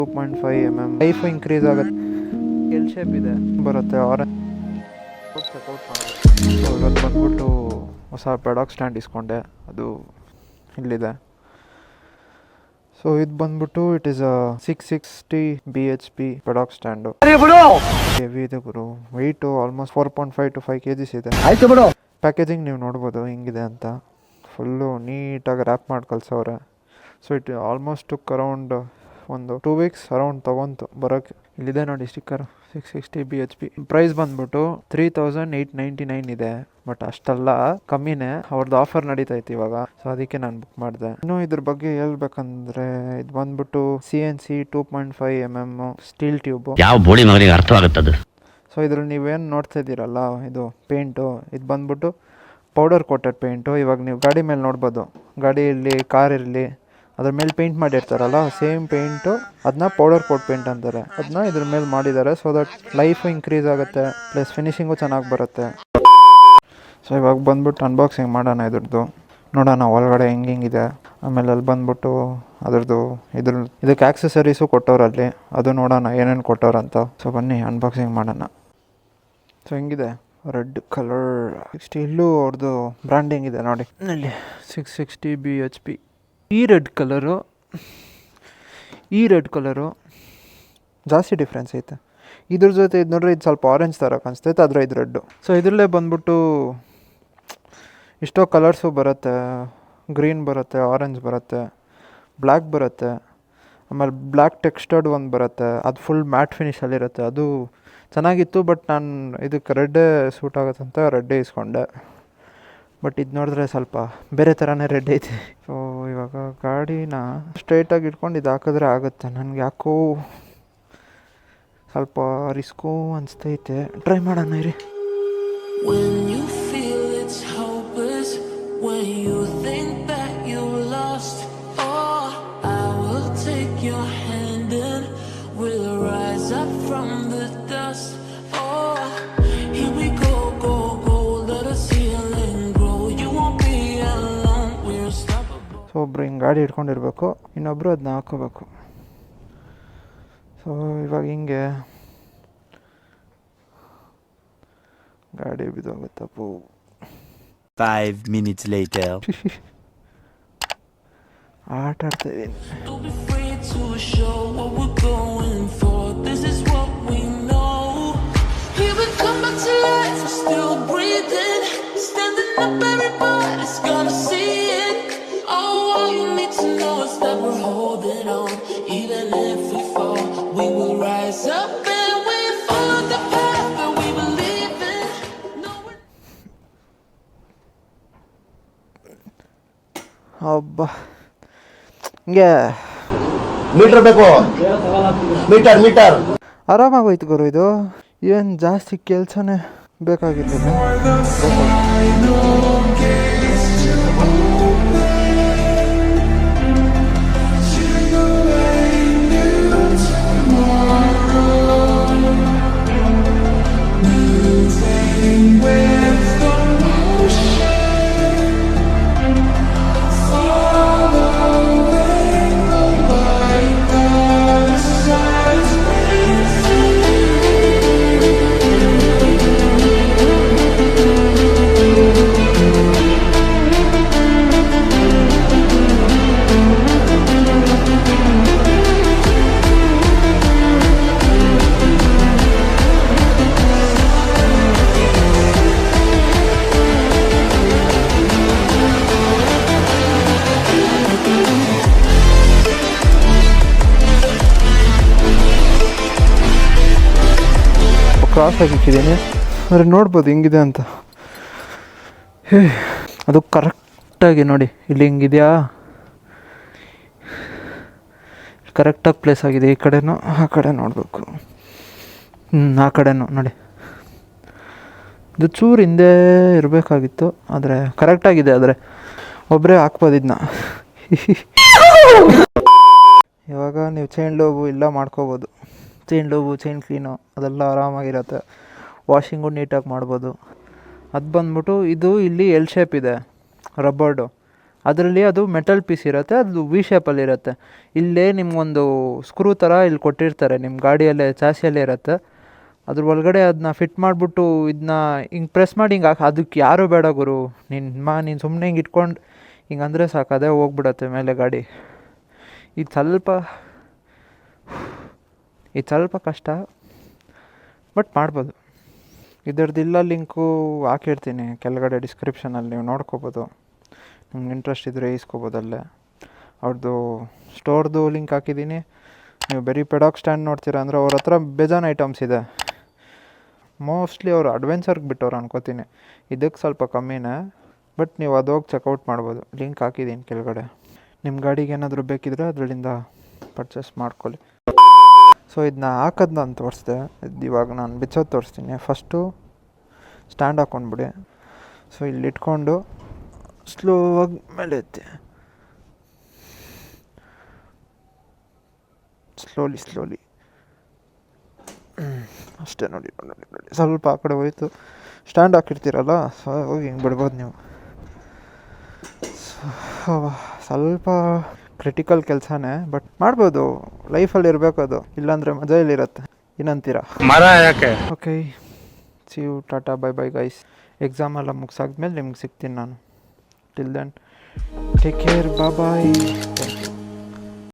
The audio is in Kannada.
2.5 mm ಲೈಫ್ ಇನ್ಕ್ರೀಸ್ ಆಗುತ್ತೆ. ಎಲ್ ಶೇಪ್ ಇದೆ ಬರುತ್ತೆ ಆರೆಂಜ್. ಚೆಕ್ಔಟ್ ಮಾಡಿ. ಇವತ್ತು ಬಂದ್ಬಿಟ್ಟು ಹೊಸ ಪೆಡಾಕ್ ಸ್ಟ್ಯಾಂಡ್ ಇಸ್ಕೊಂಡೆ, ಅದು ಇಲ್ಲಿದೆ. ಸೊ ಇದು ಬಂದ್ಬಿಟ್ಟು it is a 660 BHP paddock stand. Heavy ಇದೆ ಗುರು, ವೆಯ್ಟು ಆಲ್ಮೋಸ್ಟ್ 4.5 to 5 kgs ಇದೆ. ಪ್ಯಾಕೇಜಿಂಗ್ ನೀವು ನೋಡ್ಬೋದು ಹಿಂಗಿದೆ ಅಂತ, ಫುಲ್ಲು ನೀಟಾಗಿ ರ್ಯಾಪ್ ಮಾಡಿ ಕಳ್ಸವ್ರೆ. So it almost took around ಒಂದು 2 weeks ಅರೌಂಡ್ ತೊಗೊಂತು ಬರೋಕ್ಕೆ. ಇಲ್ಲಿದೆ ನೋಡಿ ಸ್ಟಿಕ್ಕರು, 660 BHP. ಪ್ರೈಸ್ ಬಂದ್ಬಿಟ್ಟು 3899 ಇದೆ, ಬಟ್ ಅಷ್ಟೆಲ್ಲ ಕಮ್ಮಿನೇ. ಅವ್ರದ್ದು ಆಫರ್ ನಡೀತೈತೆ ಇವಾಗ, ಸೊ ಅದಕ್ಕೆ ನಾನು ಬುಕ್ ಮಾಡಿದೆ. ಇನ್ನು ಇದ್ರ ಬಗ್ಗೆ ಹೇಳ್ಬೇಕಂದ್ರೆ ಇದು ಬಂದ್ಬಿಟ್ಟು CNC 2.5 mm ಸ್ಟೀಲ್ ಟ್ಯೂಬು. ಯಾವ ಬೋಳಿ ಮಗನಿಗೆ ಅರ್ಥವಾಗುತ್ತದೆ. ಸೊ ಇದ್ರಲ್ಲಿ ನೀವೇನು ನೋಡ್ತಾ ಇದ್ದೀರಲ್ಲ, ಇದು ಪೇಂಟು, ಇದು ಬಂದ್ಬಿಟ್ಟು ಪೌಡರ್ ಕೋಟೆಡ್ ಪೇಂಟು. ಇವಾಗ ನೀವು ಗಾಡಿ ಮೇಲೆ ನೋಡ್ಬೋದು, ಗಾಡಿ ಇರಲಿ ಕಾರ್ ಇರಲಿ ಅದ್ರ ಮೇಲೆ ಪೇಂಟ್ ಮಾಡಿರ್ತಾರಲ್ಲ, ಸೇಮ್ ಪೇಂಟು ಅದನ್ನ ಪೌಡರ್ ಕೋಟ್ ಪೇಂಟ್ ಅಂತಾರೆ. ಅದನ್ನ ಇದ್ರ ಮೇಲೆ ಮಾಡಿದ್ದಾರೆ, ಸೊ ದಟ್ ಲೈಫು ಇನ್ಕ್ರೀಸ್ ಆಗುತ್ತೆ, ಪ್ಲಸ್ ಫಿನಿಶಿಂಗು ಚೆನ್ನಾಗಿ ಬರುತ್ತೆ. ಸೊ ಇವಾಗ ಬಂದ್ಬಿಟ್ಟು ಅನ್ಬಾಕ್ಸಿಂಗ್ ಮಾಡೋಣ ಇದ್ರದ್ದು, ನೋಡೋಣ ಒಳಗಡೆ ಹೆಂಗಿದೆ. ಆಮೇಲೆ ಅಲ್ಲಿ ಬಂದ್ಬಿಟ್ಟು ಅದ್ರದ್ದು ಇದಕ್ಕೆ ಆಕ್ಸೆಸರೀಸು ಕೊಟ್ಟವ್ರಲ್ಲಿ, ಅದು ನೋಡೋಣ ಏನೇನು ಕೊಟ್ಟವ್ರಂತ. ಸೊ ಬನ್ನಿ ಅನ್ಬಾಕ್ಸಿಂಗ್ ಮಾಡೋಣ. ಸೊ ಹೆಂಗಿದೆ, ರೆಡ್ ಕಲರ್ 60, ಇಲ್ಲೂ ಅವ್ರದ್ದು ಬ್ರ್ಯಾಂಡಿಂಗ್ ಇದೆ ನೋಡಿ ಇಲ್ಲಿ 660 BHP. ಈ ರೆಡ್ ಕಲರು ಜಾಸ್ತಿ ಡಿಫ್ರೆನ್ಸ್ ಐತೆ. ಇದ್ರ ಜೊತೆ ಇದು ನೋಡ್ರಿ, ಇದು ಸ್ವಲ್ಪ ಆರೆಂಜ್ ಥರ ಕಾಣಿಸ್ತೈತೆ, ಆದರೆ ಇದು ರೆಡ್ಡು. ಸೊ ಇದರಲ್ಲೇ ಬಂದ್ಬಿಟ್ಟು ಇಷ್ಟೋ ಕಲರ್ಸು ಬರುತ್ತೆ, ಗ್ರೀನ್ ಬರುತ್ತೆ, ಆರೆಂಜ್ ಬರುತ್ತೆ, ಬ್ಲ್ಯಾಕ್ ಬರುತ್ತೆ, ಆಮೇಲೆ ಬ್ಲ್ಯಾಕ್ ಟೆಕ್ಸ್ಟರ್ಡ್ ಒಂದು ಬರುತ್ತೆ, ಅದು ಫುಲ್ ಮ್ಯಾಟ್ ಫಿನಿಷಲ್ಲಿರುತ್ತೆ. ಅದು ಚೆನ್ನಾಗಿತ್ತು, ಬಟ್ ನಾನು ಇದಕ್ಕೆ ರೆಡ್ಡೇ ಸೂಟ್ ಆಗುತ್ತೆ ಅಂತ ರೆಡ್ಡೇ ಇಸ್ಕೊಂಡೆ. ಬಟ್ ಇದು ನೋಡಿದ್ರೆ ಸ್ವಲ್ಪ ಬೇರೆ ಥರನೇ ರೆಡ್ ಐತೆ. ಸೊ ಇವಾಗ ಗಾಡಿನ ಸ್ಟ್ರೈಟಾಗಿ ಇಟ್ಕೊಂಡು ಇದು ಹಾಕಿದ್ರೆ ಆಗುತ್ತೆ. ನನಗೆ ಯಾಕೋ ಸ್ವಲ್ಪ ರಿಸ್ಕು ಅನಿಸ್ತೈತೆ, ಟ್ರೈ ಮಾಡೋಣ ಇರಿ. ಸೊ ಒಬ್ರು ಹಿಂಗೆ ಗಾಡಿ ಹಿಡ್ಕೊಂಡಿರ್ಬೇಕು, ಇನ್ನೊಬ್ರು ಅದನ್ನ ಹಾಕೋಬೇಕು. ಸೊ ಇವಾಗ ಹಿಂಗೆ ಗಾಡಿ ಬಿದ್ದೋಗುತ್ತಪ್ಪು. 5 minutes later. ಆಟ ಆಡ್ತಾಯಿದ್ದೀನಿ. ಹಬ್ಬ ಹಿಂಗೆ ಮೀಟರ್ ಬೇಕು, ಮೀಟರ್ ಆರಾಮಾಗೋಯ್ತು ಗುರು. ಇದು ಏನು ಜಾಸ್ತಿ ಕೆಲಸನೇ ಬೇಕಾಗಿರ್ಲಿಲ್ಲ. ಕ್ರಾಸ್ ಆಗಿಕ್ಕಿದ್ದೀನಿ, ಅಂದರೆ ನೋಡ್ಬೋದು ಹೆಂಗಿದೆ ಅಂತ. ಅದು ಕರೆಕ್ಟಾಗಿ ನೋಡಿ, ಇಲ್ಲಿ ಹಿಂಗಿದೆಯಾ, ಕರೆಕ್ಟಾಗಿ ಪ್ಲೇಸ್ ಆಗಿದೆ. ಈ ಕಡೆನೂ ಆ ಕಡೆ ನೋಡಬೇಕು, ಆ ಕಡೆನೂ ನೋಡಿ. ಇದು ಚೂರು ಹಿಂದೆ ಇರಬೇಕಾಗಿತ್ತು, ಆದರೆ ಕರೆಕ್ಟಾಗಿದೆ. ಆದರೆ ಒಬ್ಬರೇ ಹಾಕ್ಬೋದು ಇದನ್ನ. ಇವಾಗ ನೀವು ಚೈನ್ ಲೋಬು ಇಲ್ಲ ಮಾಡ್ಕೋಬೋದು. ಚೈನ್ ಲೋಬು, ಚೈನ್ ಕ್ಲೀನು ಅದೆಲ್ಲ ಆರಾಮಾಗಿರುತ್ತೆ. ವಾಷಿಂಗು ನೀಟಾಗಿ ಮಾಡ್ಬೋದು. ಅದು ಬಂದ್ಬಿಟ್ಟು ಇದು ಇಲ್ಲಿ ಎಲ್ ಶೇಪ್ ಇದೆ ರಬ್ಬರ್ಡು, ಅದರಲ್ಲಿ ಅದು ಮೆಟಲ್ ಪೀಸ್ ಇರುತ್ತೆ, ಅದು ವಿ ಶೇಪಲ್ಲಿ ಇರುತ್ತೆ. ಇಲ್ಲೇ ನಿಮ್ಗೊಂದು ಸ್ಕ್ರೂ ಥರ ಇಲ್ಲಿ ಕೊಟ್ಟಿರ್ತಾರೆ, ನಿಮ್ಮ ಗಾಡಿಯಲ್ಲೇ ಚಾಸಿಯಲ್ಲೇ ಇರುತ್ತೆ. ಅದ್ರ ಒಳಗಡೆ ಅದನ್ನ ಫಿಟ್ ಮಾಡಿಬಿಟ್ಟು ಇದನ್ನ ಹಿಂಗೆ ಪ್ರೆಸ್ ಮಾಡಿ ಹಿಂಗೆ ಅದಕ್ಕೆ ಯಾರೂ ಬೇಡ ಗುರು, ನೀನು ಸುಮ್ಮನೆ ಹಿಂಗೆ ಇಟ್ಕೊಂಡು ಹಿಂಗೆ ಅಂದರೆ ಸಾಕು, ಅದೇ ಹೋಗ್ಬಿಡತ್ತೆ ಮೇಲೆ ಗಾಡಿ. ಇದು ಸ್ವಲ್ಪ ಕಷ್ಟ, ಬಟ್ ಮಾಡ್ಬೋದು. ಇದರದ್ದಿಲ್ಲ ಲಿಂಕು ಹಾಕಿರ್ತೀನಿ ಕೆಳಗಡೆ ಡಿಸ್ಕ್ರಿಪ್ಷನಲ್ಲಿ, ನೀವು ನೋಡ್ಕೋಬೋದು. ನಿಮ್ಗೆ ಇಂಟ್ರೆಸ್ಟ್ ಇದ್ದರೆ ಇಸ್ಕೋಬೋದಲ್ಲೇ. ಅವ್ರದ್ದು ಸ್ಟೋರ್ದು ಲಿಂಕ್ ಹಾಕಿದ್ದೀನಿ. ನೀವು ಬರೀ ಪೆಡಾಕ್ ಸ್ಟ್ಯಾಂಡ್ ನೋಡ್ತೀರಾ ಅಂದರೆ ಅವ್ರ ಹತ್ರ ಬೇಜಾನ್ ಐಟಮ್ಸ್ ಇದೆ. ಮೋಸ್ಟ್ಲಿ ಅವರು ಅಡ್ವೆಂಚರ್ಗೆ ಬಿಟ್ಟವ್ರು ಅನ್ಕೋತೀನಿ, ಇದಕ್ಕೆ ಸ್ವಲ್ಪ ಕಮ್ಮಿನೇ. ಬಟ್ ನೀವು ಅದು ಹೋಗಿ ಚೆಕ್ಔಟ್ ಮಾಡ್ಬೋದು, ಲಿಂಕ್ ಹಾಕಿದ್ದೀನಿ ಕೆಳಗಡೆ. ನಿಮ್ಮ ಗಾಡಿಗೆ ಏನಾದರೂ ಬೇಕಿದ್ರೆ ಅದರಲ್ಲಿಂದ ಪರ್ಚೇಸ್ ಮಾಡ್ಕೊಳ್ಳಿ. ಸೊ ಇದನ್ನ ಹಾಕೋದು ನಾನು ತೋರಿಸ್ದೆ, ಇವಾಗ ನಾನು ಬಿಚ್ಚೋದು ತೋರಿಸ್ತೀನಿ. First stand ಹಾಕ್ಕೊಂಡ್ಬಿಡಿ. ಸೊ ಇಲ್ಲಿ ಇಟ್ಕೊಂಡು ಸ್ಲೋವಾಗಿ ಮೇಲೆ ಎತ್ತಿ, ಸ್ಲೋಲಿ ಅಷ್ಟೇ. ನೋಡಿ ಸ್ವಲ್ಪ ಆ ಕಡೆ ಹೋಯ್ತು. ಸ್ಟ್ಯಾಂಡ್ ಹಾಕಿರ್ತೀರಲ್ಲ, ಸೊ ಹೋಗಿ ಹಿಂಗೆ ಬಿಡ್ಬೋದು ನೀವು. ಸ್ವಲ್ಪ ಕ್ರಿಟಿಕಲ್ ಕೆಲಸನೇ, ಬಟ್ ಮಾಡ್ಬೋದು. ಲೈಫಲ್ಲಿ ಇರಬೇಕು ಅದು, ಇಲ್ಲಾಂದರೆ ಮಜಾ ಇಲ್ಲಿರುತ್ತೆ. ಏನಂತೀರಾ? ಮರ ಯಾಕೆ? Okay, see you, tata, bye bye guys. Exam ಎಲ್ಲ ಮುಗಿಸಾದ್ಮೇಲೆ ನಿಮ್ಗೆ ಸಿಗ್ತೀನಿ ನಾನು. Till then take care, bye. Thank you.